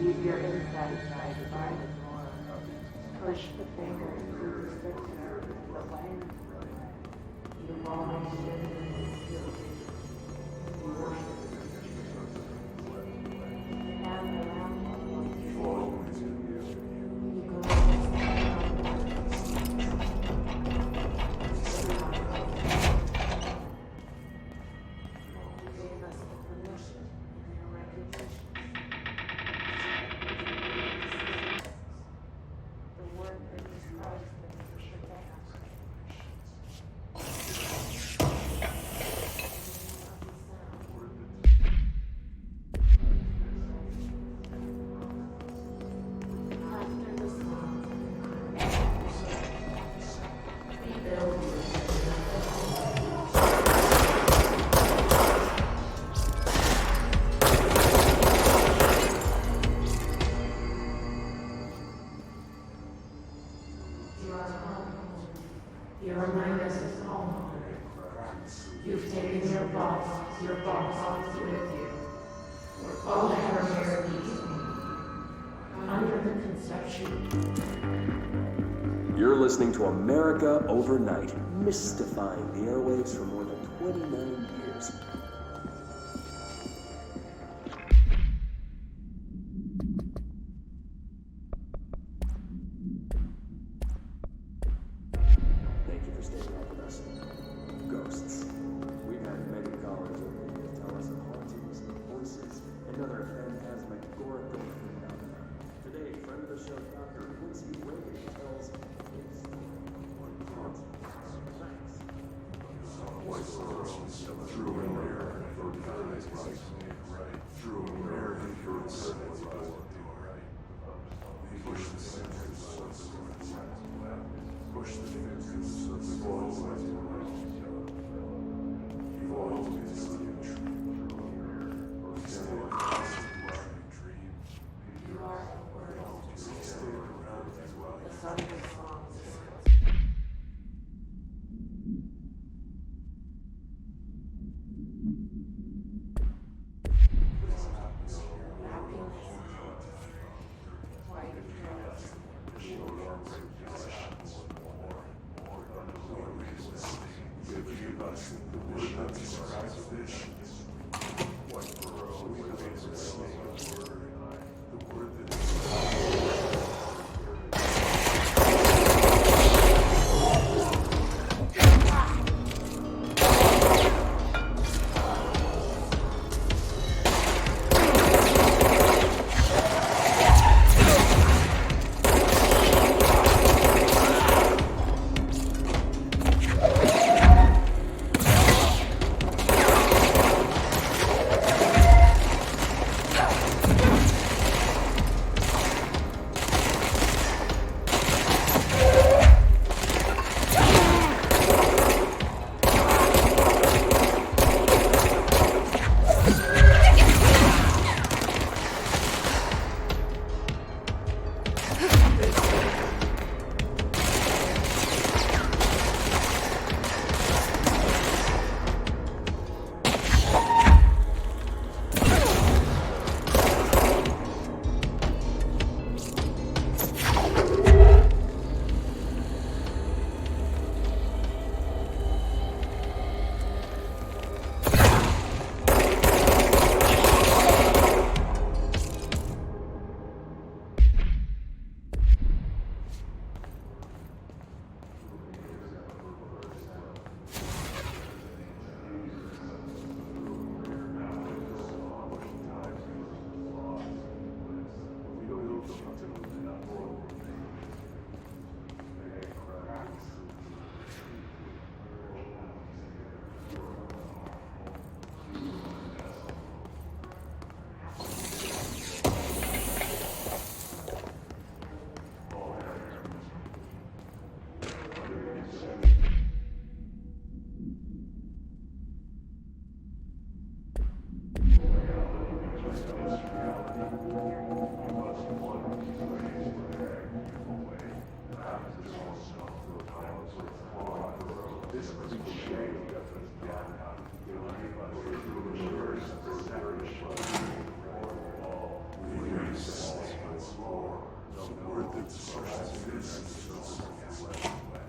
Keep your insides satisfied. Push the finger through the center of the lens. You always sit in the still. You worship and around you. You go gave us the permission and the recognition. The word that describes the crusher dance. After the song, rebuild you are home. You remind us of home. You've taken your box with you. All our charities under the conception. You're listening to America Overnight, mystifying the airwaves for more than 29 years. Thank you for staying up with us. Ghosts. We've had many callers over the years tell us of hauntings, voices, and other phantasmagorical phenomena. Today, friend of the show, Dr. Quincy Reagan tells his story. Thanks. Voice through and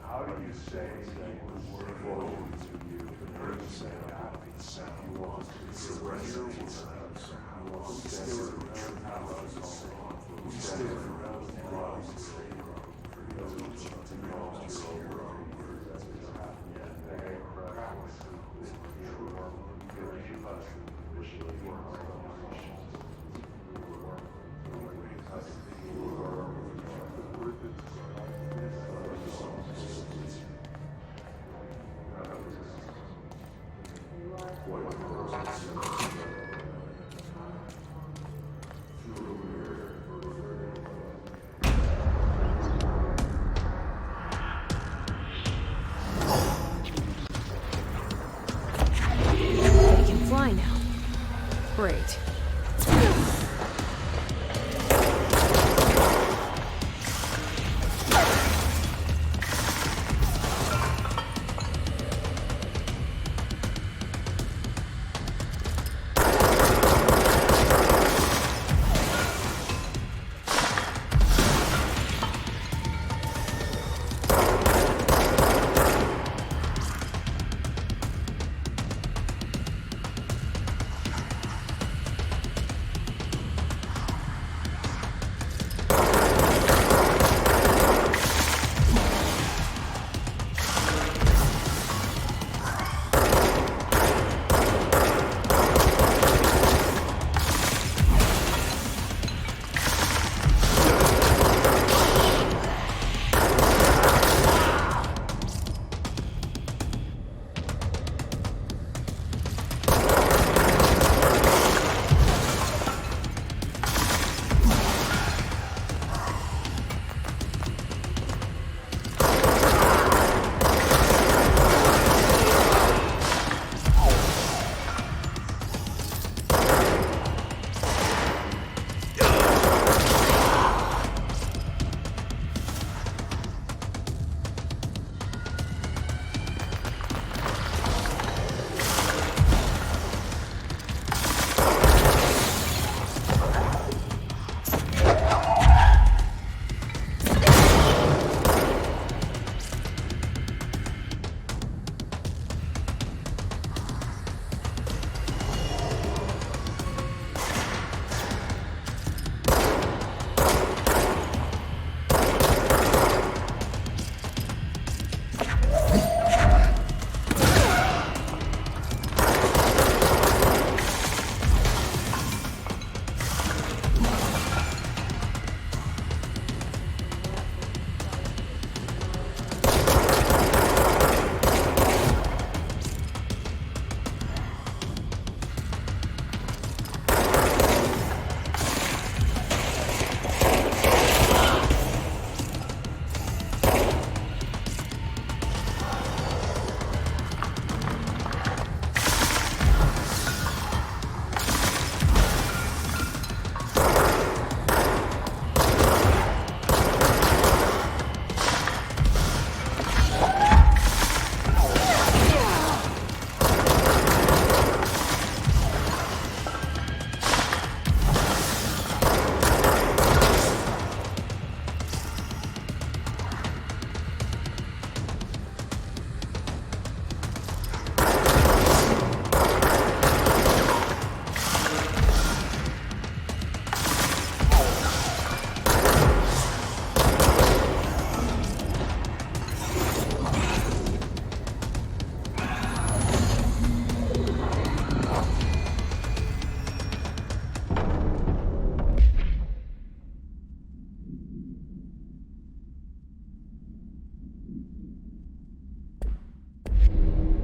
How do you say the word forward to you? The person you want to surrender your words. You want to stay with the truth. You stay with the love and love. For those who know your own words as it happened. They practice the true give us the wish of your heart. We can fly now. Great.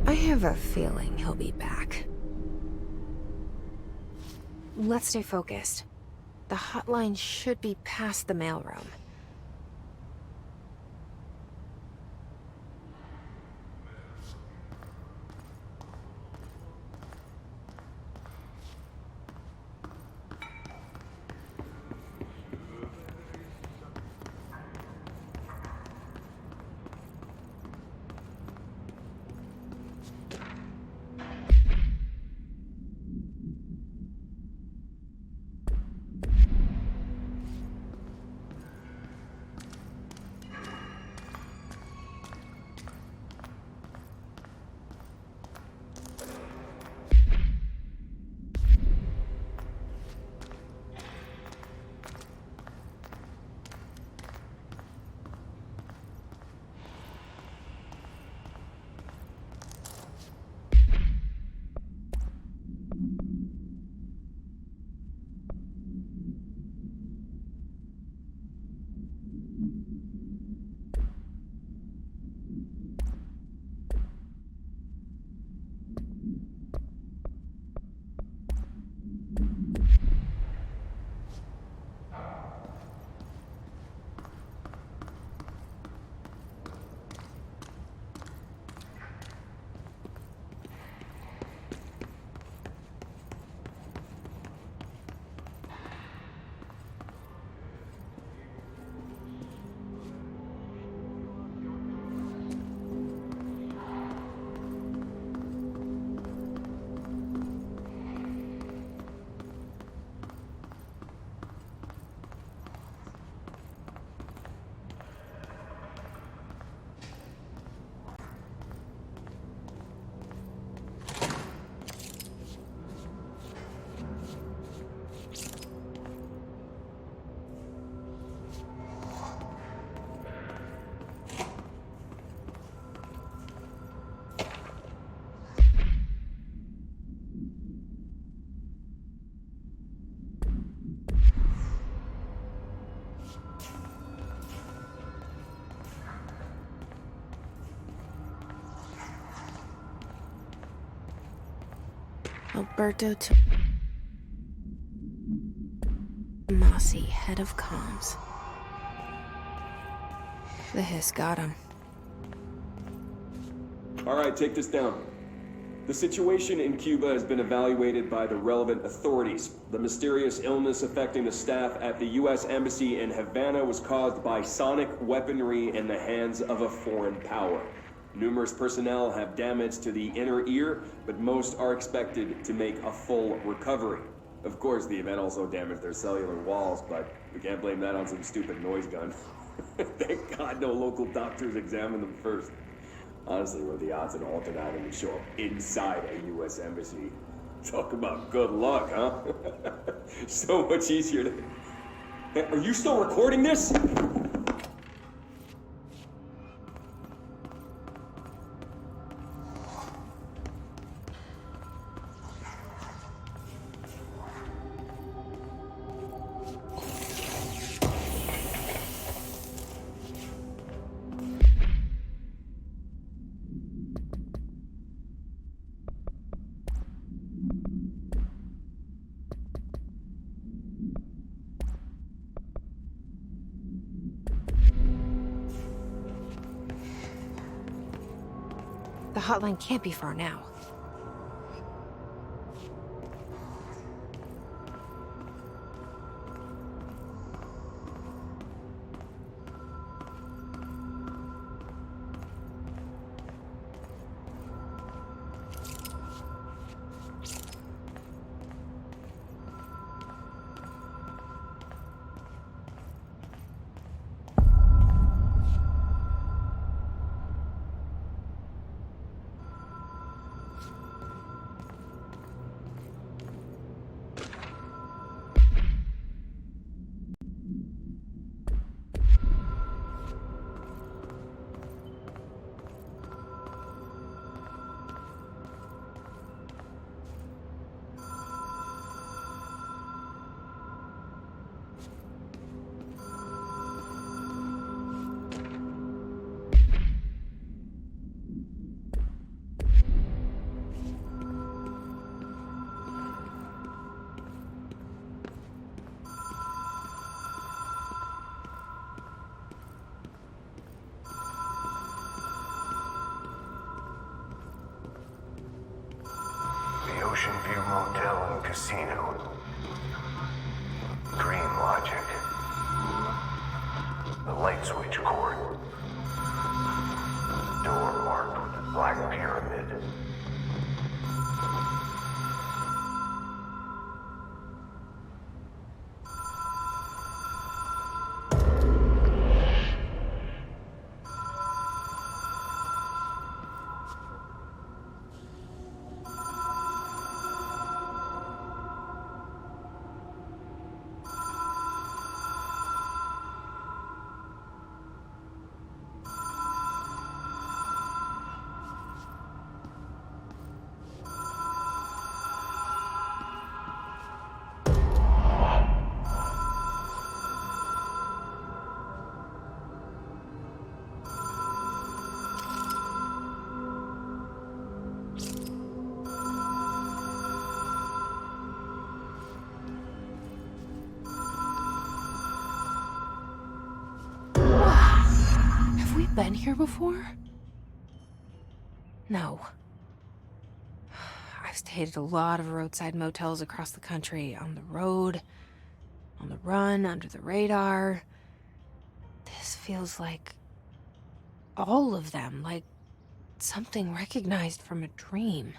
I have a feeling he'll be back. Let's stay focused. The hotline should be past the mailroom. Alberto Tommasi, head of comms. The hiss got him. Alright, take this down. The situation in Cuba has been evaluated by the relevant authorities. The mysterious illness affecting the staff at the U.S. Embassy in Havana was caused by sonic weaponry in the hands of a foreign power. Numerous personnel have damage to the inner ear, but most are expected to make a full recovery. Of course, the event also damaged their cellular walls, but we can't blame that on some stupid noise gun. Thank God no local doctors examined them first. Honestly, what are the odds an alternate item would show up inside a U.S. embassy? Talk about good luck, huh? So much easier to... Hey, are you still recording this? The hotline can't be far now. Ocean View Motel and Casino. Dream Logic. The light switch cord. Door marked with a black pyramid. Been here before? No. I've stayed at a lot of roadside motels across the country, on the road, on the run, under the radar. This feels like all of them, like something recognized from a dream.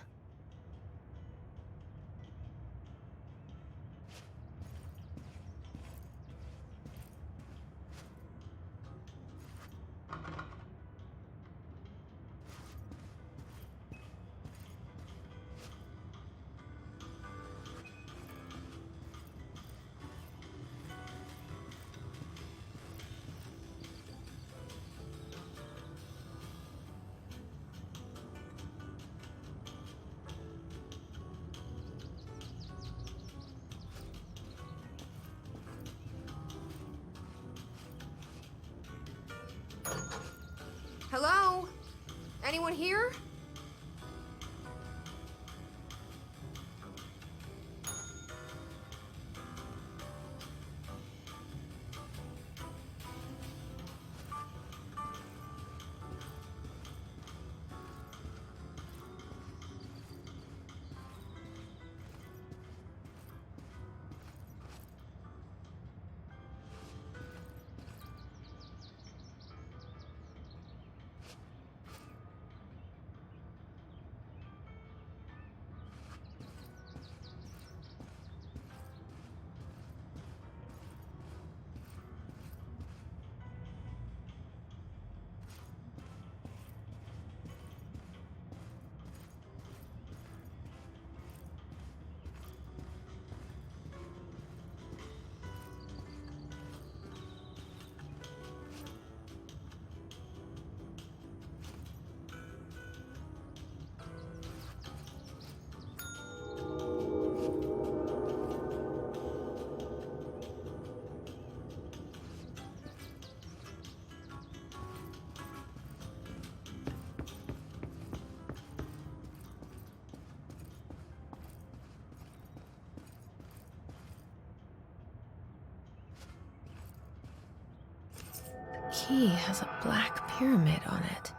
Hello? Anyone here? key has a black pyramid on it.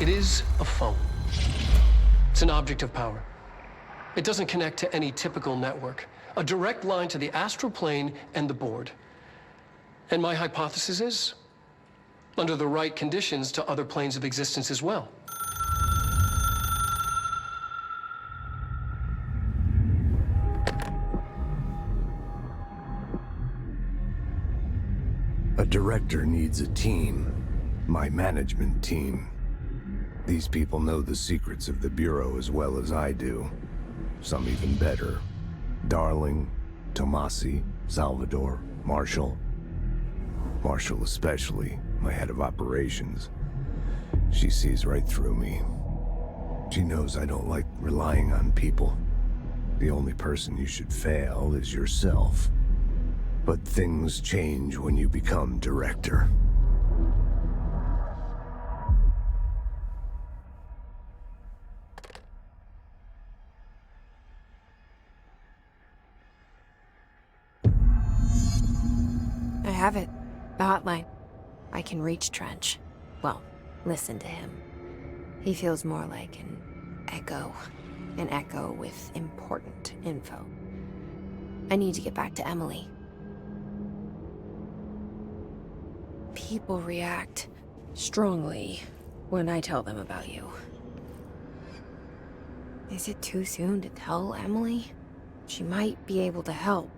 It is a phone. It's an object of power. It doesn't connect to any typical network. A direct line to the astral plane and the board. And my hypothesis is, under the right conditions, to other planes of existence as well. A director needs a team. My management team. These people know the secrets of the Bureau as well as I do. Some even better. Darling, Tommasi, Salvador, Marshall. Marshall especially, my head of operations. She sees right through me. She knows I don't like relying on people. The only person you should fail is yourself. But things change when you become director. I have it. The hotline. I can reach Trench. Well, listen to him. He feels more like an echo. An echo with important info. I need to get back to Emily. People react strongly when I tell them about you. Is it too soon to tell Emily? She might be able to help.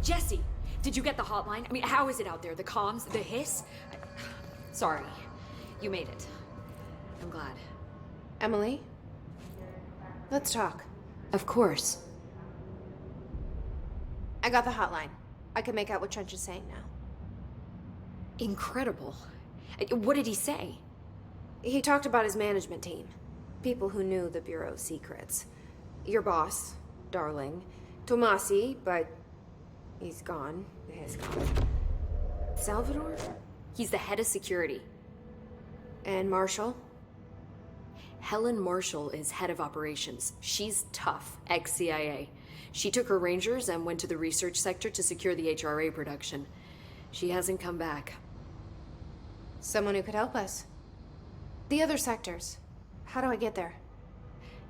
Jesse, did you get the hotline? I mean, how is it out there? The comms? The hiss? Sorry. You made it. I'm glad. Emily? Let's talk. Of course. I got the hotline. I can make out what Trench is saying now. Incredible. What did he say? He talked about his management team. People who knew the Bureau's secrets. Your boss, Darling. Tommasi, but he's gone. He's gone. Salvador? He's the head of security. And Marshall? Helen Marshall is head of operations. She's tough, ex-CIA. She took her Rangers and went to the research sector to secure the HRA production. She hasn't come back. Someone who could help us. The other sectors. How do I get there?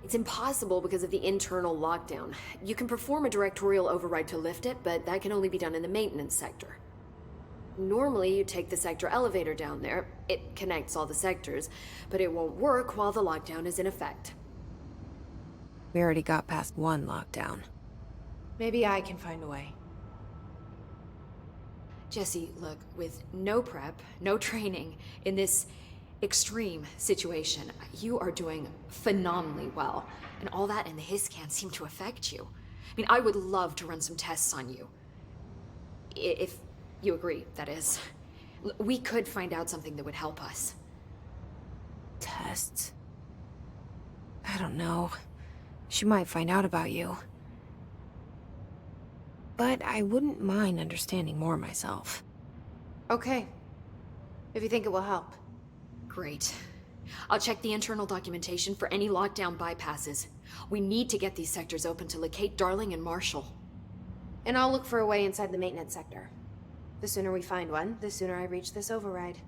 It's impossible because of the internal lockdown. You can perform a directorial override to lift it, but that can only be done in the maintenance sector. Normally, you take the sector elevator down there. It connects all the sectors, but it won't work while the lockdown is in effect. We already got past one lockdown. Maybe I can find a way. Jesse, look, with no prep, no training, in this extreme situation, you are doing phenomenally well. And all that and the hiss can't seem to affect you. I mean, I would love to run some tests on you. If you agree, that is. We could find out something that would help us. Tests? I don't know. She might find out about you. But I wouldn't mind understanding more myself. Okay. If you think it will help. Great. I'll check the internal documentation for any lockdown bypasses. We need to get these sectors open to locate Darling and Marshall. And I'll look for a way inside the maintenance sector. The sooner we find one, the sooner I reach this override.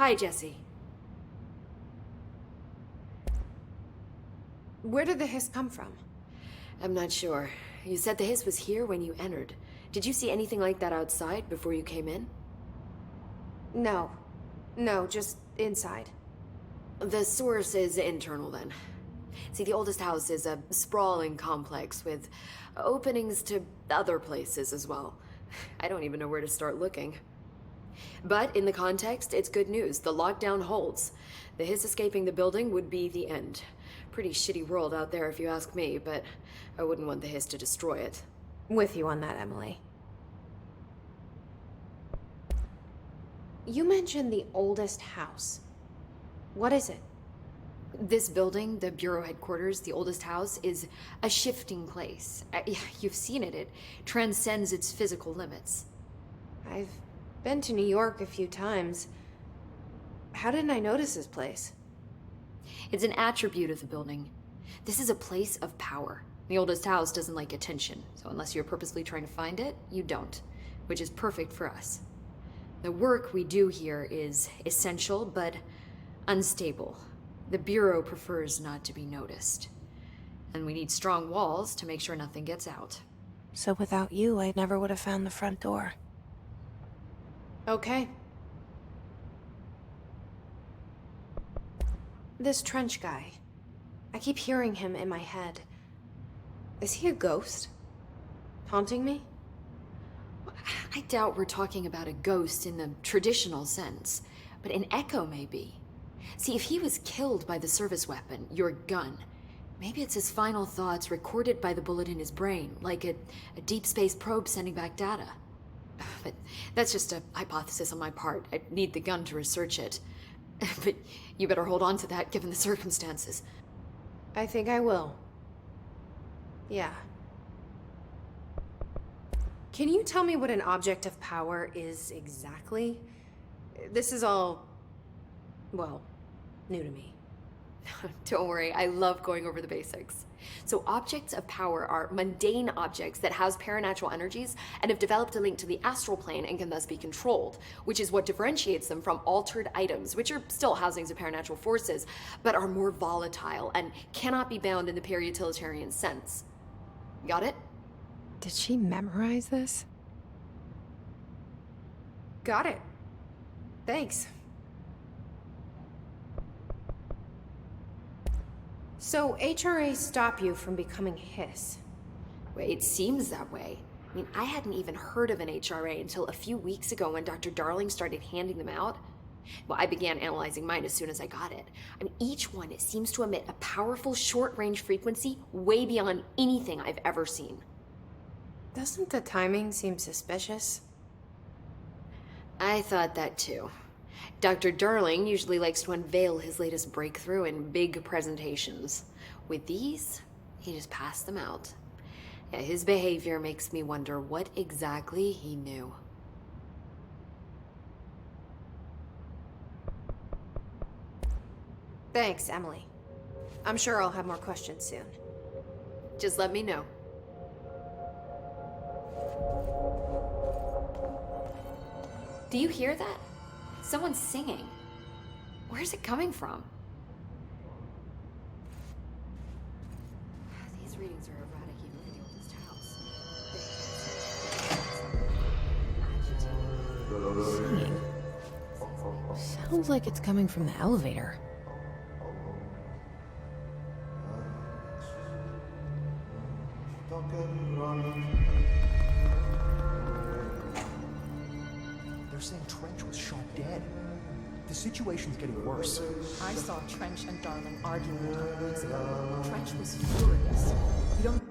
Hi, Jesse. Where did the hiss come from? I'm not sure. You said the hiss was here when you entered. Did you see anything like that outside before you came in? No. No, just inside. The source is internal, then. See, the oldest house is a sprawling complex with openings to other places as well. I don't even know where to start looking. But in the context, it's good news. The lockdown holds. The hiss escaping the building would be the end. Pretty shitty world out there if you ask me, but I wouldn't want the Hiss to destroy it. With you on that, Emily. You mentioned the oldest house. What is it? This building, the Bureau headquarters, the oldest house, is a shifting place. You've seen it. It transcends its physical limits. I've been to New York a few times. How didn't I notice this place? It's an attribute of the building. This is a place of power. The oldest house doesn't like attention, so unless you're purposely trying to find it, you don't, which is perfect for us. The work we do here is essential, but unstable. The Bureau prefers not to be noticed. And we need strong walls to make sure nothing gets out. So without you, I never would have found the front door. Okay. This Trench guy. I keep hearing him in my head. Is he a ghost? Haunting me? I doubt we're talking about a ghost in the traditional sense, but an echo maybe. See, if he was killed by the service weapon, your gun, maybe it's his final thoughts recorded by the bullet in his brain, like a deep space probe sending back data. But that's just a hypothesis on my part. I'd need the gun to research it. But you better hold on to that given the circumstances. I think I will. Yeah. Can you tell me what an object of power is exactly? This is all, well, new to me. Don't worry, I love going over the basics. So objects of power are mundane objects that house paranatural energies and have developed a link to the astral plane and can thus be controlled, which is what differentiates them from altered items, which are still housings of paranatural forces, but are more volatile and cannot be bound in the peri-utilitarian sense. Got it? Did she memorize this? Got it. Thanks. So HRA stop you from becoming Hiss? Well, it seems that way. I mean, I hadn't even heard of an HRA until a few weeks ago when Dr. Darling started handing them out. Well, I began analyzing mine as soon as I got it. I mean, each one seems to emit a powerful short-range frequency way beyond anything I've ever seen. Doesn't the timing seem suspicious? I thought that too. Dr. Darling usually likes to unveil his latest breakthrough in big presentations. With these, he just passed them out. Yeah, his behavior makes me wonder what exactly he knew. Thanks, Emily. I'm sure I'll have more questions soon. Just let me know. Do you hear that? Someone's singing. Where's it coming from? These readings are erratic even for the oldest house. Singing. Sounds like it's coming from the elevator. They're saying Trench was shot dead. The situation's getting worse. I saw Trench and Darling arguing a couple weeks ago. Trench was furious. You don't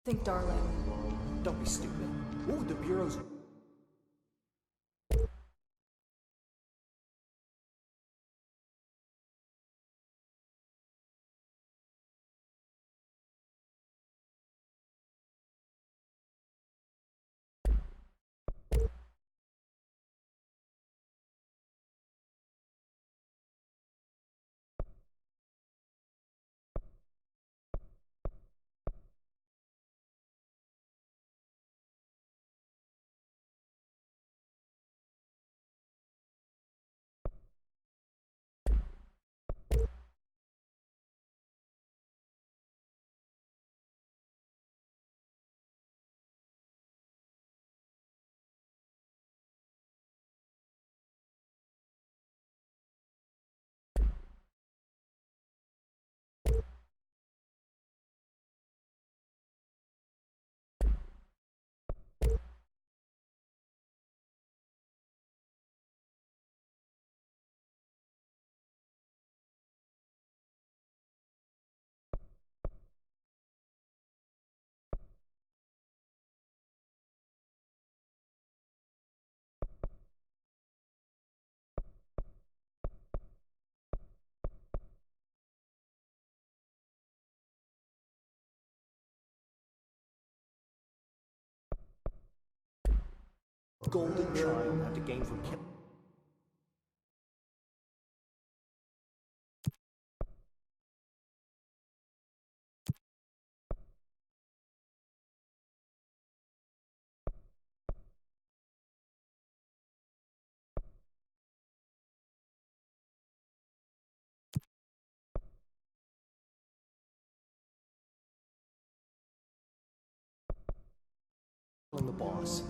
Think, darling. Don't be stupid. What would the Bureau's... golden child have to gain from killing... the boss.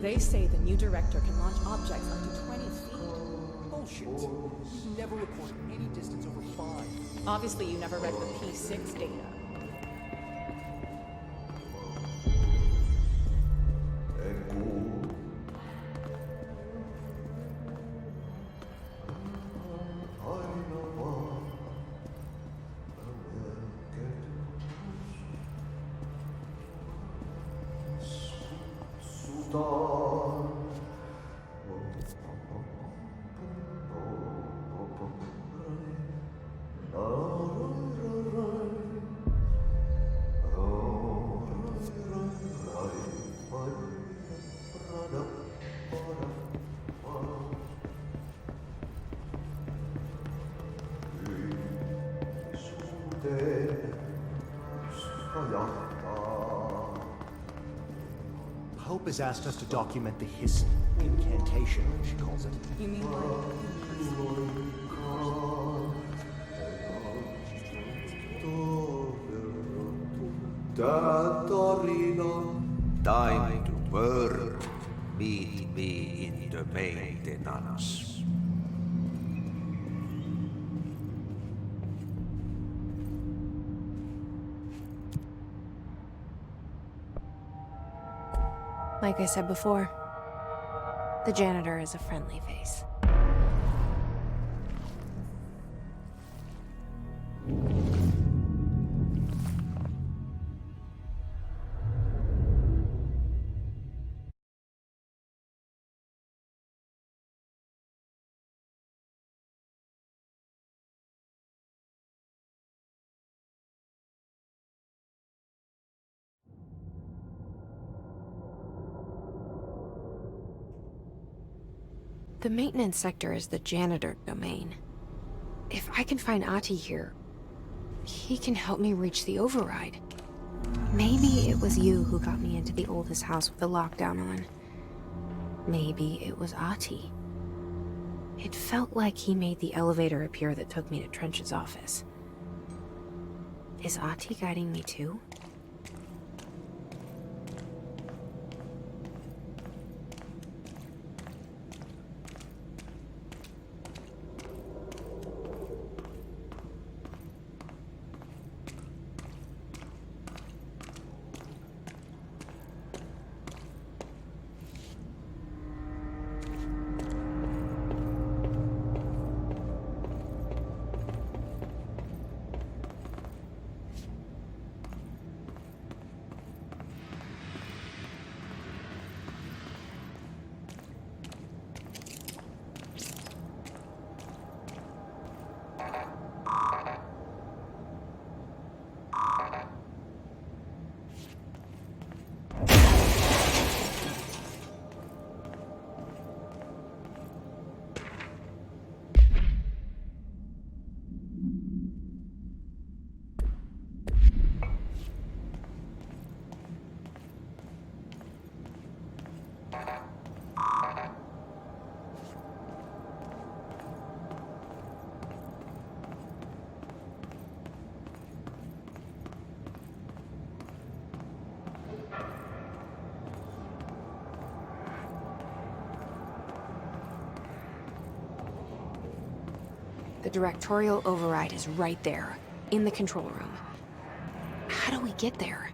They say the new director can launch objects up to 20 feet. Bullshit. We've never recorded any distance over 5. Obviously, you never read the P6 data. Hope has asked us to document the hiss incantation, she calls it. You mean Time to work. Meet me in the maintenance. Like I said before, the janitor is a friendly face. The maintenance sector is the janitor domain. If I can find Ahti here, he can help me reach the override. Maybe it was you who got me into the oldest house with the lockdown on. Maybe it was Ahti. It felt like he made the elevator appear that took me to Trench's office. Is Ahti guiding me too? The directorial override is right there, in the control room. How do we get there?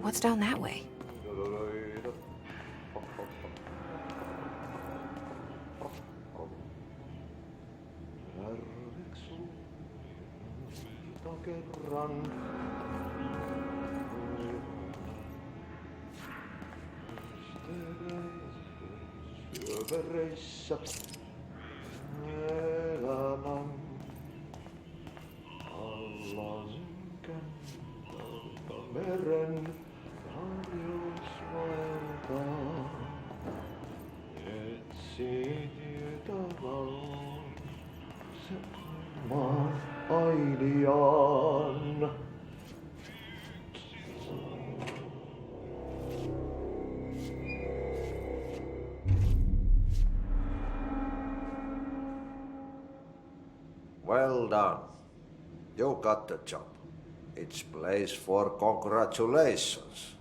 What's down that way? kerran. Syövereissä elämän alla synkän meren harjousvalta. Etsi tietä valon maan ainiaan. Well done. You got the job. It's place for congratulations.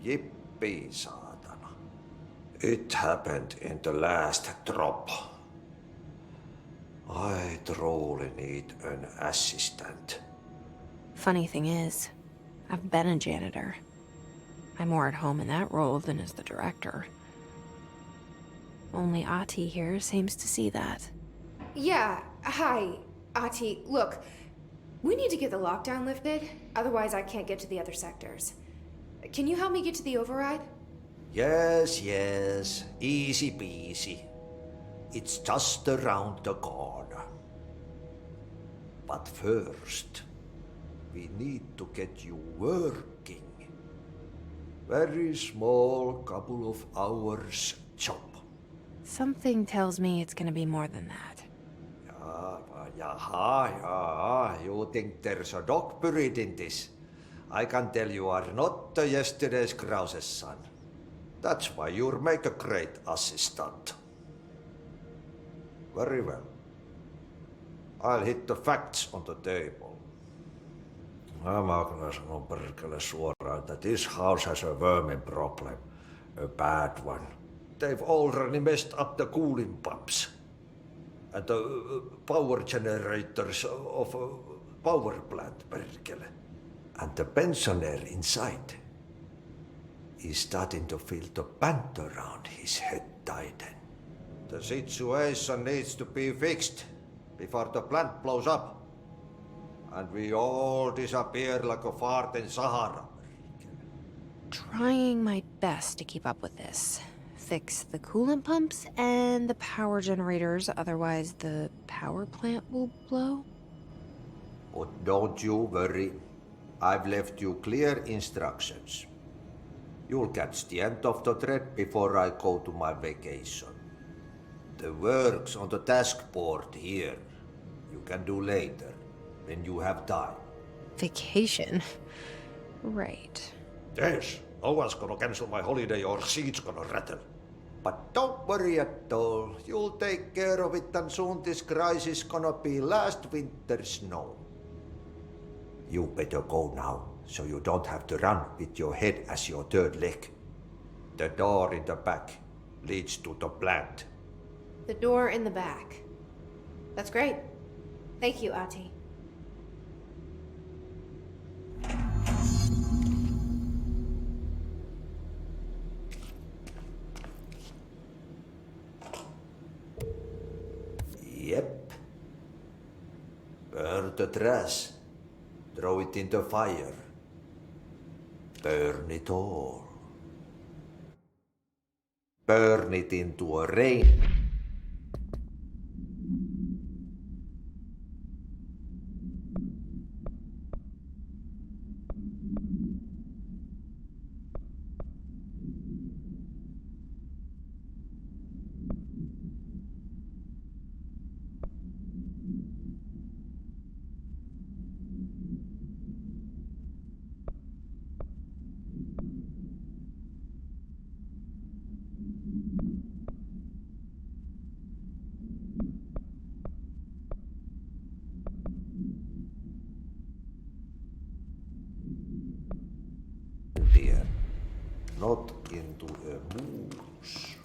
Yippee, saatana. It happened in the last drop. I truly need an assistant. Funny thing is, I've been a janitor. I'm more at home in that role than as the director. Only Ati here seems to see that. Yeah, hi, Ati. Look, we need to get the lockdown lifted, otherwise I can't get to the other sectors. Can you help me get to the override? Yes, easy peasy. It's just around the corner. But first, we need to get you working. Very small, couple of hours job. Something tells me it's gonna be more than that. You think there's a dog buried in this? I can tell you are not the yesterday's Krause's son. That's why you'll make a great assistant. Very well. I'll hit the facts on the table. Mä kyllä sanon perkele suoraan, että this house has a vermin problem. A bad one. They've already messed up the cooling pumps. And the power generators of a power plant, perkele. And the pensioner inside is starting to feel the band around his head tighten. The situation needs to be fixed before the plant blows up. And we all disappear like a fart in Sahara. Trying my best to keep up with this. Fix the coolant pumps and the power generators, otherwise the power plant will blow. But don't you worry. I've left you clear instructions. You'll catch the end of the thread before I go to my vacation. The work's on the task board here. You can do later, when you have time. Vacation? Right. Yes, no one's gonna cancel my holiday or seat's gonna rattle. But don't worry at all. You'll take care of it and soon this crisis gonna be last winter's snow. You better go now, so you don't have to run with your head as your third leg. The door in the back leads to the plant. The door in the back. That's great. Thank you, Ati. Yep. Burn the trash. Throw it in the fire. Burn it all. Burn it into a rain. Dear, not into a moose.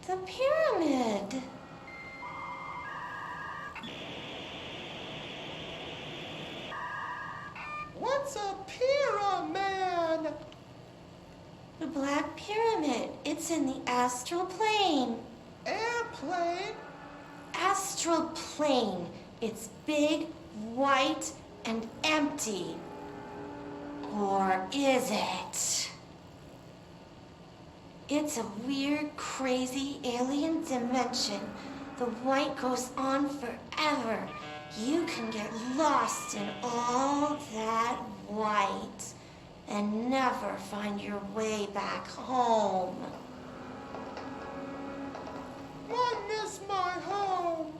The pyramid. What's a pyramid? The Black Pyramid. It's in the astral plane. Airplane? Astral plane. It's big, white, and empty. Or is it? It's a weird, crazy alien dimension. The white goes on forever. You can get lost in all that white and never find your way back home. I miss my home.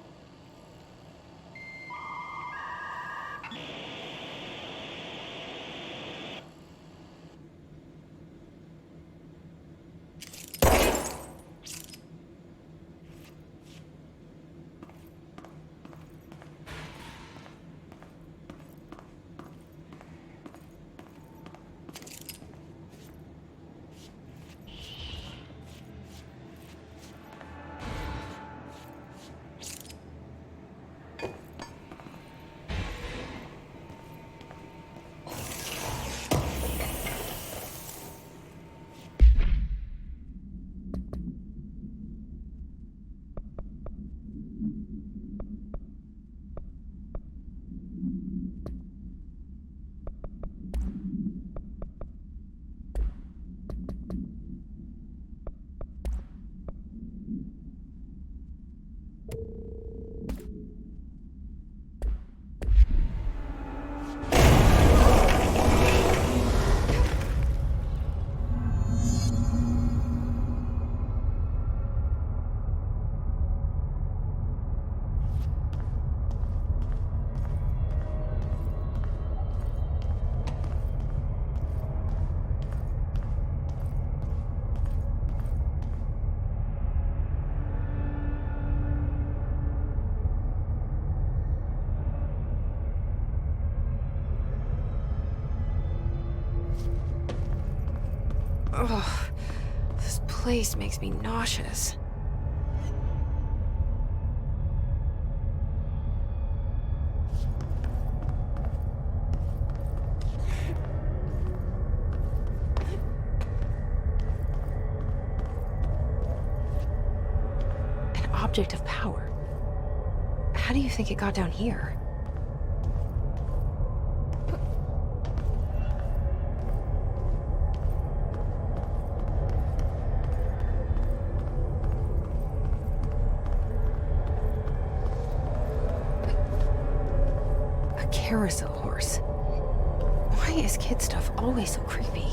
Ugh, this place makes me nauseous. An object of power. How do you think it got down here? Carousel horse. Why is kid stuff always so creepy?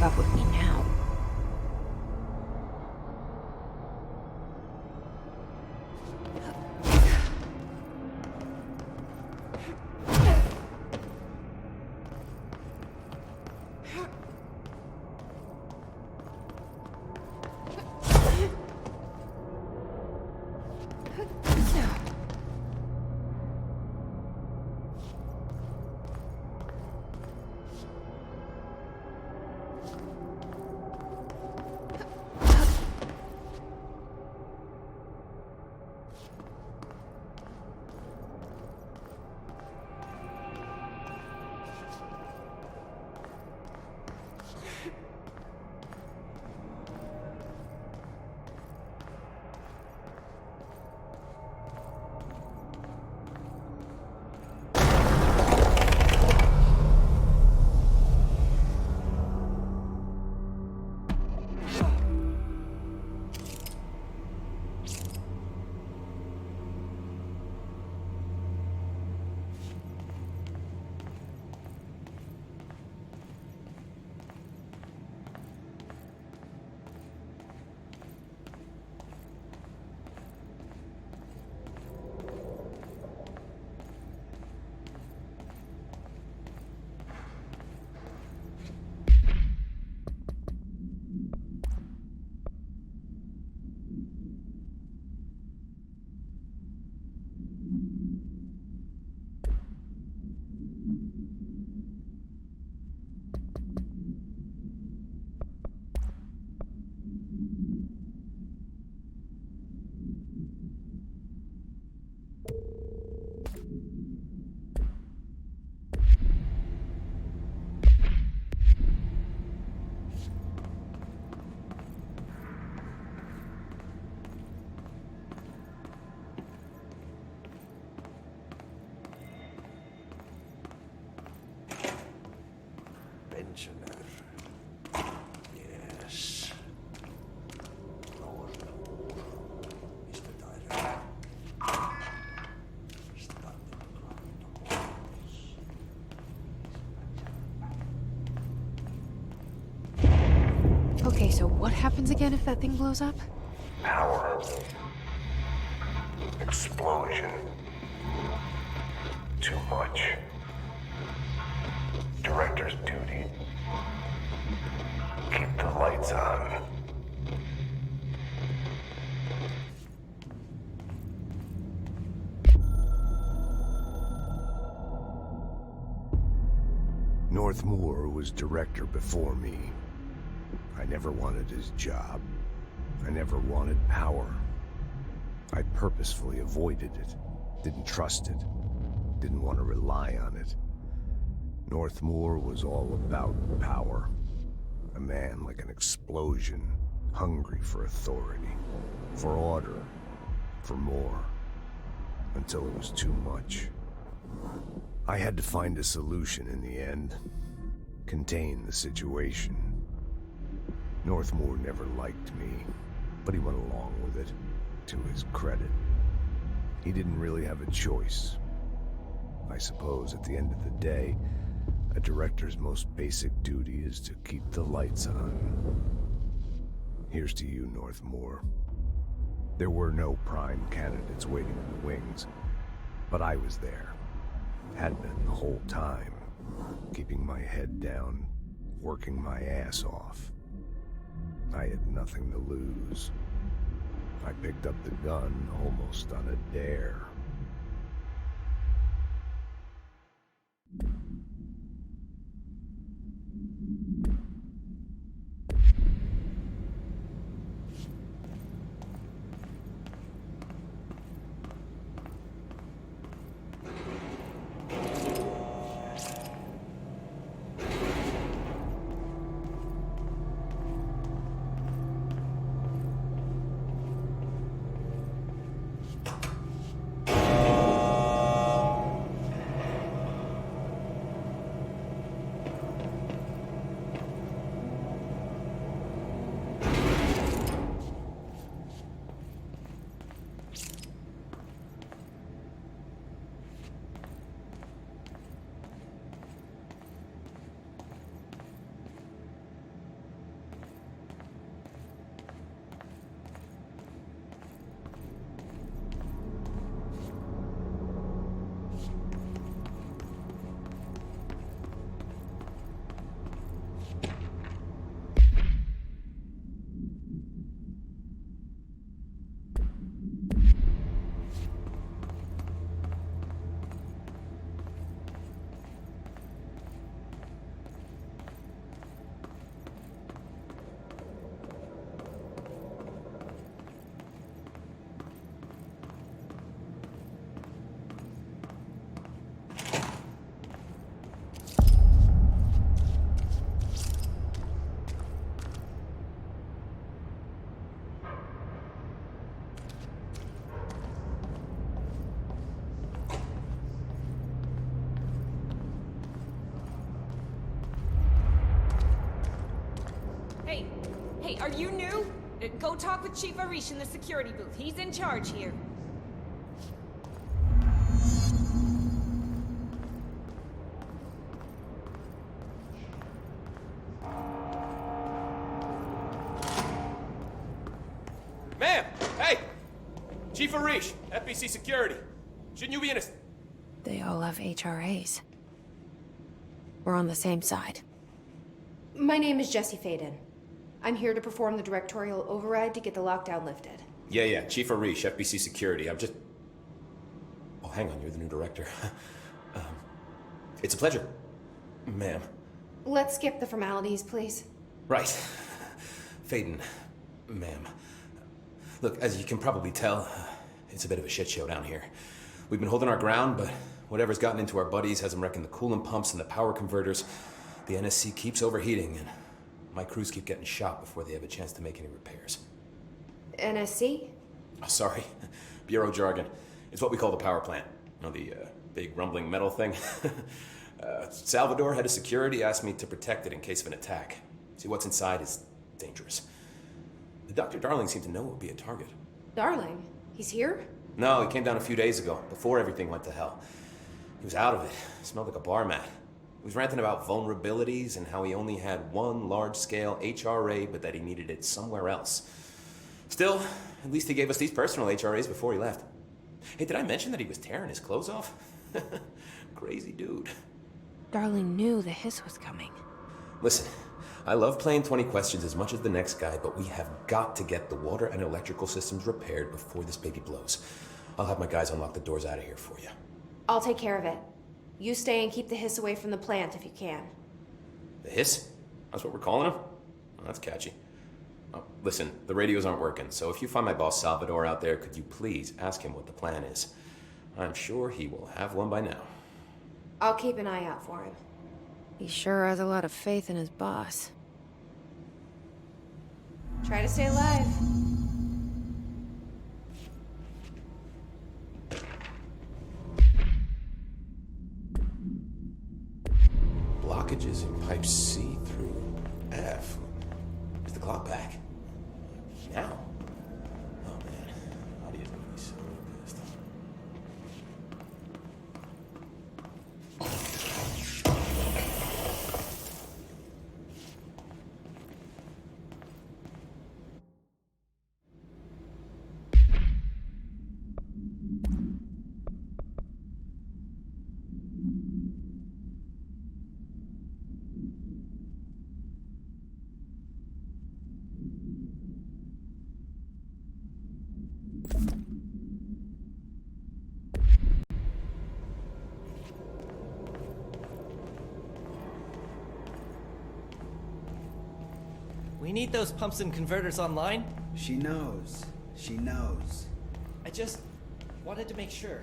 up with me now? Pensioner. Yes. Mistä taidaan? Okay, so what happens again if that thing blows up? Power. Explosion. Too much. Director's duty. Keep the lights on. Northmoor was director before me. I never wanted his job. I never wanted power. I purposefully avoided it. Didn't trust it. Didn't want to rely on it. Northmoor was all about power. A man like an explosion, hungry for authority, for order, for more, until it was too much. I had to find a solution in the end. Contain the situation. Northmoor never liked me, but he went along with it, to his credit. He didn't really have a choice. I suppose at the end of the day, a director's most basic duty is to keep the lights on. Here's to you, Northmoor. There were no prime candidates waiting in the wings, but I was there. Had been the whole time, keeping my head down, working my ass off. I had nothing to lose. I picked up the gun almost on a dare. Hey, are you new? Go talk with Chief Arish in the security booth. He's in charge here. Ma'am! Hey! Chief Arish, FBC Security. Shouldn't you be in a... They all have HRAs. We're on the same side. My name is Jesse Faden. I'm here to perform the directorial override to get the lockdown lifted. Yeah, Chief Arish, FBC Security. I'm just... Oh, hang on, you're the new director. It's a pleasure, ma'am. Let's skip the formalities, please. Right. Faden, ma'am. Look, as you can probably tell, it's a bit of a shit show down here. We've been holding our ground, but whatever's gotten into our buddies has them wrecking the coolant pumps and the power converters. The NSC keeps overheating, and my crews keep getting shot before they have a chance to make any repairs. NSC? Oh, sorry. Bureau jargon. It's what we call the power plant. You know, the big rumbling metal thing? Salvador, head of security, asked me to protect it in case of an attack. See, what's inside is dangerous. Dr. Darling seemed to know it would be a target. Darling? He's here? No, he came down a few days ago, before everything went to hell. He was out of it. Smelled like a bar mat. He was ranting about vulnerabilities and how he only had one large-scale HRA, but that he needed it somewhere else. Still, at least he gave us these personal HRAs before he left. Hey, did I mention that he was tearing his clothes off? Crazy dude. Darling knew the hiss was coming. Listen, I love playing 20 questions as much as the next guy, but we have got to get the water and electrical systems repaired before this baby blows. I'll have my guys unlock the doors out of here for you. I'll take care of it. You stay and keep the hiss away from the plant if you can. The hiss? That's what we're calling him? Oh, that's catchy. Oh, listen, the radios aren't working, so if you find my boss Salvador out there, could you please ask him what the plan is? I'm sure he will have one by now. I'll keep an eye out for him. He sure has a lot of faith in his boss. Try to stay alive. Blockages in pipe C through F. Is the clock back? Now? Oh man, Audio's gonna be so pissed. We need those pumps and converters online. She knows. She knows. I just wanted to make sure.